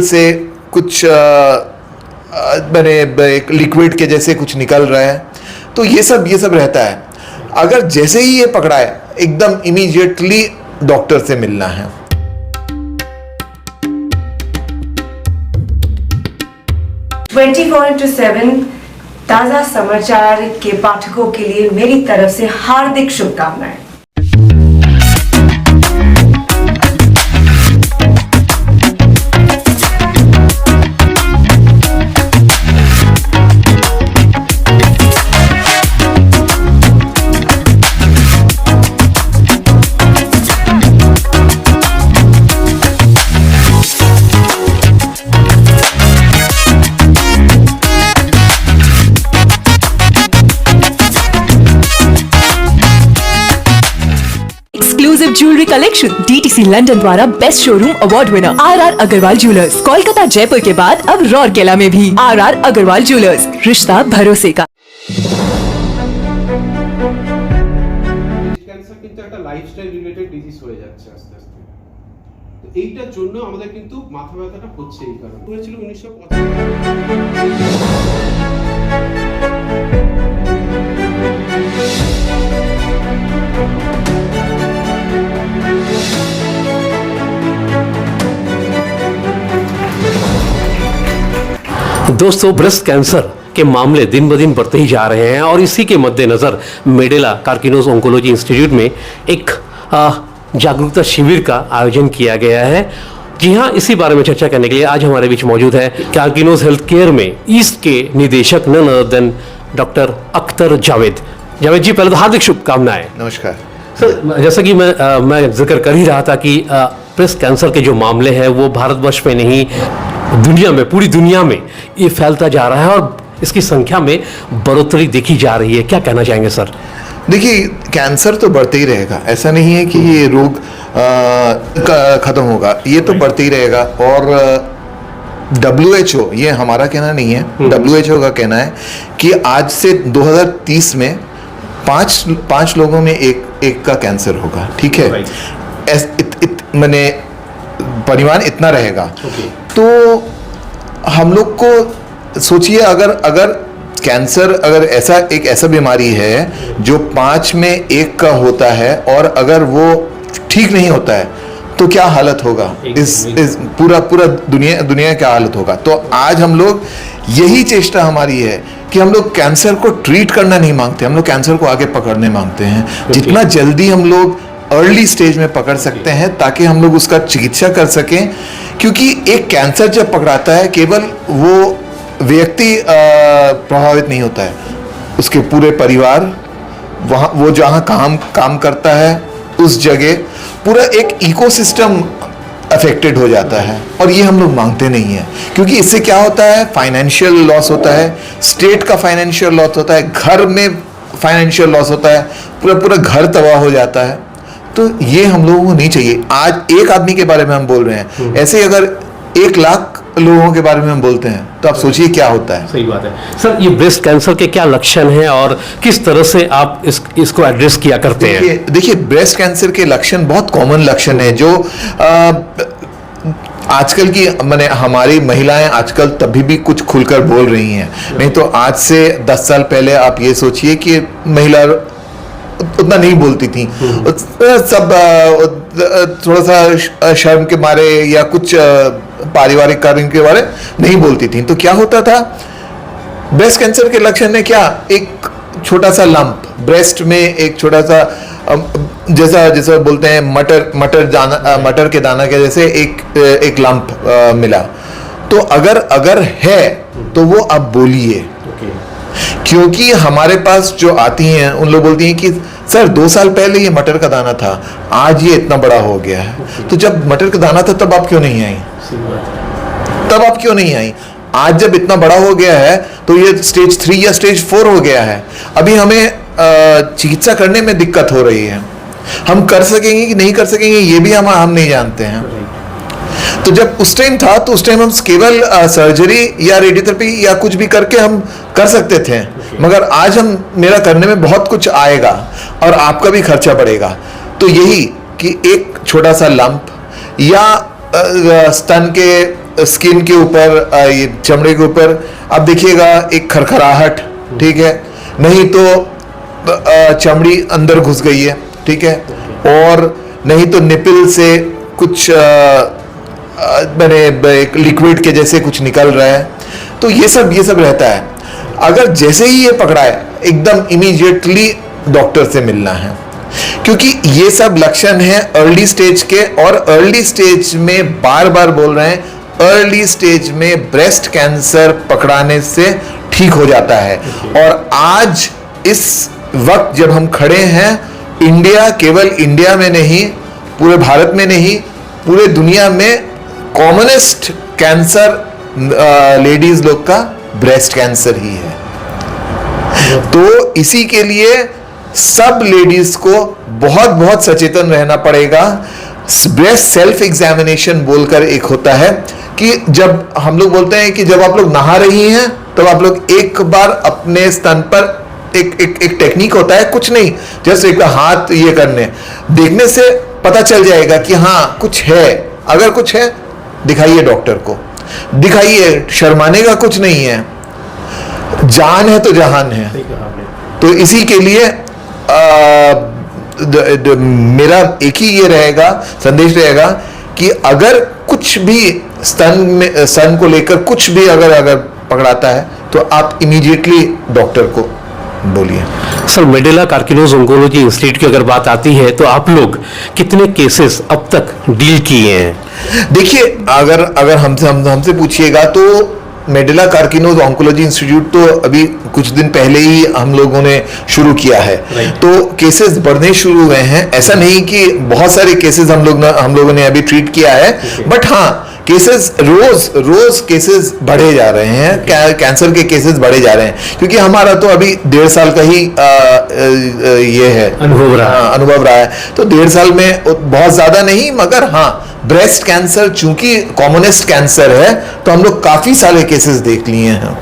से कुछ मैंने एक लिक्विड के जैसे कुछ निकल रहा है, तो ये सब रहता है। अगर जैसे ही ये पकड़ा है, एकदम इमीडिएटली डॉक्टर से मिलना है। ताजा समाचार के पाठकों के लिए मेरी तरफ से हार्दिक शुभकामनाएं। ज्वेलरी कलेक्शन DTC लंदन द्वारा best showroom award winner RR Agarwal jewellers, Kolkata Jaipur के बाद अब रौरकेला में भी RR अग्रवाल ज्वेलर्स, रिश्ता भरोसे का। ক্যান্সার কিন্তু একটা লাইফস্টাইল রিলেটেড ডিজিজ হয়ে যাচ্ছে আস্তে আস্তে। তো এইটার জন্য আমাদের কিন্তু মাথা ব্যথাটা হচ্ছে এই কারণে। হয়েছিল 1985। दोस्तों, ब्रेस्ट कैंसर के मामले दिन ब दिन बढ़ते ही जा रहे हैं और इसी के मद्देनज़र मेडेला कार्किनोस ऑन्कोलॉजी इंस्टीट्यूट में एक जागरूकता शिविर का आयोजन किया गया है। जी हाँ, इसी बारे में चर्चा करने के लिए आज हमारे बीच मौजूद है कार्किनोस हेल्थ केयर में ईस्ट के निदेशक none other than doctor Akhtar Javed. Javed ji, पहले तो हार्दिक शुभकामनाएं। नमस्कार सर। जैसा कि मैं जिक्र कर ही रहा था कि ब्रेस्ट कैंसर के जो मामले हैं वो भारतवर्ष में नहीं, दुनिया में, पूरी दुनिया में ये फैलता जा रहा है और इसकी संख्या में बढ़ोतरी देखी जा रही है। क्या कहना चाहेंगे सर? देखिए, कैंसर तो बढ़ते ही रहेगा, ऐसा नहीं है कि ये रोग खत्म होगा, ये तो बढ़ते ही रहेगा। और WHO, ये हमारा कहना नहीं है, WHO का कहना है कि आज से 2030 में पांच लोगों में एक का कैंसर होगा। ठीक है, मैंने परिमाण इतना रहेगा। तो हम लोग को सोचिए, अगर कैंसर ऐसा बीमारी है जो 5 में 1 का होता है और अगर वो ठीक नहीं होता है तो क्या हालत होगा, इस पूरा दुनिया क्या हालत होगा। तो आज हम लोग, यही चेष्टा हमारी है कि हम लोग कैंसर को ट्रीट करना नहीं मांगते, हम लोग कैंसर को आगे पकड़ने मांगते हैं। जितना जल्दी हम लोग अर्ली स्टेज में पकड़ सकते हैं ताकि हम लोग उसका चिकित्सा कर सकें, क्योंकि एक कैंसर जब पकड़ाता है केवल वो व्यक्ति प्रभावित नहीं होता है, उसके पूरे परिवार, वहाँ वो जहाँ काम करता है उस जगह पूरा एक इकोसिस्टम अफेक्टेड हो जाता है। और ये हम लोग मांगते नहीं हैं, क्योंकि इससे क्या होता है, फाइनेंशियल लॉस होता है, स्टेट का फाइनेंशियल लॉस होता है, घर में फाइनेंशियल लॉस होता है, पूरा घर तबाह हो जाता है। तो ये हम लोगों को नहीं चाहिए। आज एक आदमी के बारे में हम बोल रहे हैं, ऐसे अगर 1 लाख लोगों के बारे में हम बोलते हैं तो आप सोचिए क्या होता है। सही बात है सर। ये ब्रेस्ट कैंसर के क्या लक्षण हैं और किस तरह से आप इसको एड्रेस किया करते हैं? देखिए, ब्रेस्ट कैंसर के लक्षण बहुत कॉमन लक्षण है जो आजकल की हमारी महिलाएं आजकल तभी भी कुछ खुलकर बोल रही हैं, नहीं तो आज से 10 साल पहले आप ये सोचिए कि महिला उतना नहीं बोलती थी, सब थोड़ा सा शर्म के मारे या कुछ पारिवारिक कारण के बारे नहीं बोलती थी। तो क्या होता था, ब्रेस्ट कैंसर के लक्षण है क्या, एक छोटा सा लंप ब्रेस्ट में, एक छोटा सा जैसा बोलते हैं मटर के दाना के जैसे एक लंप मिला। तो अगर है तो वो आप बोलिए, क्योंकि हमारे पास जो आती हैं उन लोग बोलती हैं कि सर 2 साल पहले ये मटर का दाना था, आज ये इतना बड़ा हो गया है। तो जब मटर का दाना था तब आप क्यों नहीं आई? आज जब इतना बड़ा हो गया है तो ये स्टेज 3 या स्टेज 4 हो गया है। अभी हमें चिकित्सा करने में दिक्कत हो रही है, हम कर सकेंगे कि नहीं कर सकेंगे ये भी हम नहीं जानते हैं। तो जब उस टाइम था तो उस टाइम हम केवल सर्जरी या रेडियोथेरेपी या कुछ भी करके हम कर सकते थे, मगर आज मेरा करने में बहुत कुछ आएगा और आपका भी खर्चा बढ़ेगा। तो यही कि एक छोटा सा लंप या स्तन के स्किन के ऊपर, ये चमड़े के ऊपर आप देखिएगा एक खरखराहट, ठीक है, नहीं तो चमड़ी अंदर घुस गई है, ठीक है, और नहीं तो निपल से कुछ मैंने एक लिक्विड के जैसे कुछ निकल रहा है, तो ये सब रहता है। अगर जैसे ही ये पकड़ा है एकदम इमीडिएटली डॉक्टर से मिलना है, क्योंकि ये सब लक्षण हैं अर्ली स्टेज के, और अर्ली स्टेज में बार बार बोल रहे हैं, अर्ली स्टेज में ब्रेस्ट कैंसर पकड़ाने से ठीक हो जाता है। और आज इस वक्त जब हम खड़े हैं, इंडिया, केवल इंडिया में नहीं, पूरे भारत में नहीं, पूरे दुनिया में कॉमनेस्ट कैंसर लेडीज लोग का ब्रेस्ट कैंसर ही है। तो इसी के लिए सब लेडीज को बहुत बहुत सचेतन रहना पड़ेगा। ब्रेस्ट सेल्फ एग्जामिनेशन बोलकर एक होता है कि जब हम लोग बोलते हैं कि जब आप लोग नहा रही हैं तब आप लोग एक बार अपने स्तन पर एक टेक्निक होता है, कुछ नहीं, जस्ट एक हाथ ये करने, देखने से पता चल जाएगा कि हाँ कुछ है। अगर कुछ है दिखाइए डॉक्टर को, दिखाइए, शर्माने का कुछ नहीं है, जान है तो जहान है। तो इसी के लिए मेरा एक ही ये रहेगा, संदेश रहेगा कि अगर कुछ भी स्तन को लेकर कुछ भी अगर पकड़ाता है तो आप इमीडिएटली डॉक्टर को बोलिए। सर, मेडेला कार्किनोज ऑन्कोलॉजी इंस्टीट्यूट की अगर बात आती है तो आप लोग कितने केसेस अब तक डील किए हैं? देखिए, अगर हमसे पूछिएगा तो मेडेला कार्किनोज ऑन्कोलॉजी इंस्टीट्यूट तो अभी कुछ दिन पहले ही हम लोगों ने शुरू किया है, तो केसेस बढ़ने शुरू हुए हैं। ऐसा नहीं कि बहुत सारे केसेस हम लोगों ने अभी ट्रीट किया है, बट हाँ केसेस रोज केसेस बढ़े जा रहे हैं, कैंसर के केसेस बढ़े जा रहे हैं, क्योंकि हमारा तो अभी 1.5 साल का ही ये है अनुभव रहा है। तो 1.5 साल में बहुत ज्यादा नहीं, मगर हाँ ब्रेस्ट कैंसर चूंकि कॉमनेस्ट कैंसर है तो हम लोग काफी सारे केसेस देख लिए हैं।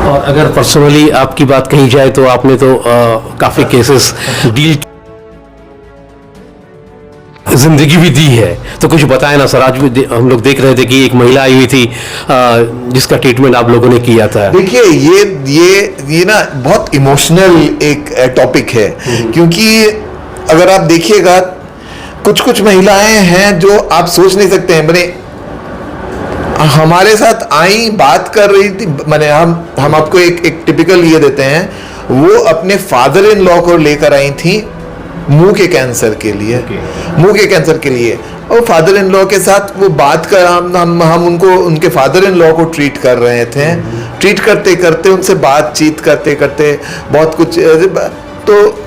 और अगर पर्सनली आपकी बात कही जाए तो आपने तो काफी केसेस डील जिंदगी भी दी है, तो कुछ बताएं ना सर। आज भी हम लोग देख रहे थे कि एक महिला आई हुई थी जिसका ट्रीटमेंट आप लोगों ने किया था। देखिए ये ना बहुत इमोशनल एक टॉपिक है, क्योंकि अगर आप देखिएगा कुछ महिलाएं हैं जो आप सोच नहीं सकते हैं, मैंने हमारे साथ आई, बात कर रही थी, मैंने हम आपको एक टिपिकल ये देते हैं, वो अपने फादर इन लॉ को लेकर आई थी मुंह के कैंसर के लिए, मुंह के कैंसर के लिए, और फादर इन लॉ के साथ वो बात कर, हम उनको उनके फादर इन लॉ को ट्रीट कर रहे थे, ट्रीट करते करते उनसे बातचीत करते करते बहुत कुछ, तो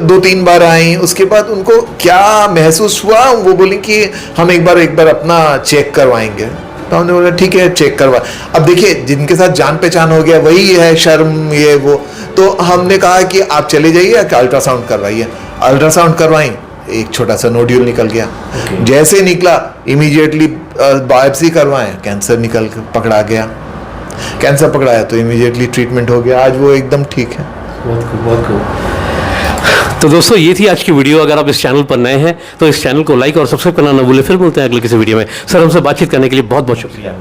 2-3 बार आई, उसके बाद उनको क्या महसूस हुआ, वो बोली कि हम एक बार अपना चेक करवाएंगे। तो हमने बोला ठीक है चेक करवा। अब देखिए जिनके साथ जान पहचान हो गया वही है, शर्म ये वो, तो हमने कहा कि आप चले जाइए कि अल्ट्रासाउंड करवाइए। अल्ट्रासाउंड करवाई, एक छोटा सा नोड्यूल निकल गया, जैसे निकला इमीडिएटली बायोप्सी करवाएं, कैंसर निकल पकड़ा गया, कैंसर पकड़ाया तो इमीडिएटली ट्रीटमेंट हो गया, आज वो एकदम ठीक है। बहुत खूब। तो दोस्तों ये थी आज की वीडियो। अगर आप इस चैनल पर नए हैं तो इस चैनल को लाइक और सब्सक्राइब करना ना भूलें। फिर मिलते हैं अगले किसी वीडियो में। सर, हमसे बातचीत करने के लिए बहुत बहुत शुक्रिया।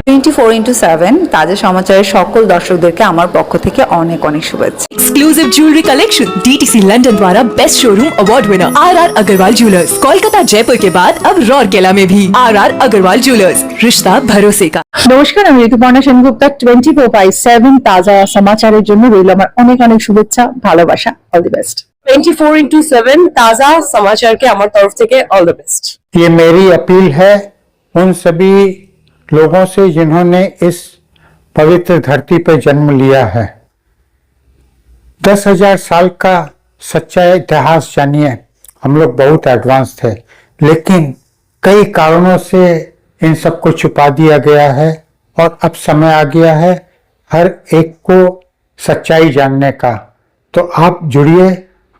24x7 তাজা সমাচারের সকল দর্শকদেরকে আমার পক্ষ থেকে অনেক অনেক শুভেচ্ছা। Exclusive jewellery collection DTC London द्वारा best showroom award winner RR Agarwal jewellers, Kolkata Jaipur के बाद अब रौरकेला में भी RR अग्रवाल ज्वेलर्स, रिश्ता भरोसे का। নমস্কার, আমি ঋতুপর্ণা সেনগুপ্তা। 24x7 তাজা সমাচারের জন্য রইল আমার অনেক অনেক শুভেচ্ছা, ভালোবাসা। All the best. 24x7 ताजा समाचार के हमारे तरफ से ऑल द बेस्ट। ये मेरी अपील है उन सभी लोगों से जिन्होंने इस पवित्र धरती पर जन्म लिया है। 10,000 साल का सच्चा इतिहास जानिए। हम लोग बहुत एडवांस थे, लेकिन कई कारणों से इन सबको छुपा दिया गया है और अब समय आ गया है हर एक को सच्चाई जानने का। तो आप जुड़िए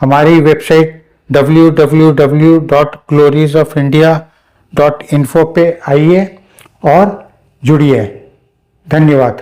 हमारी वेबसाइट www.gloriesofindia.info पे आइए और जुड़िए। धन्यवाद।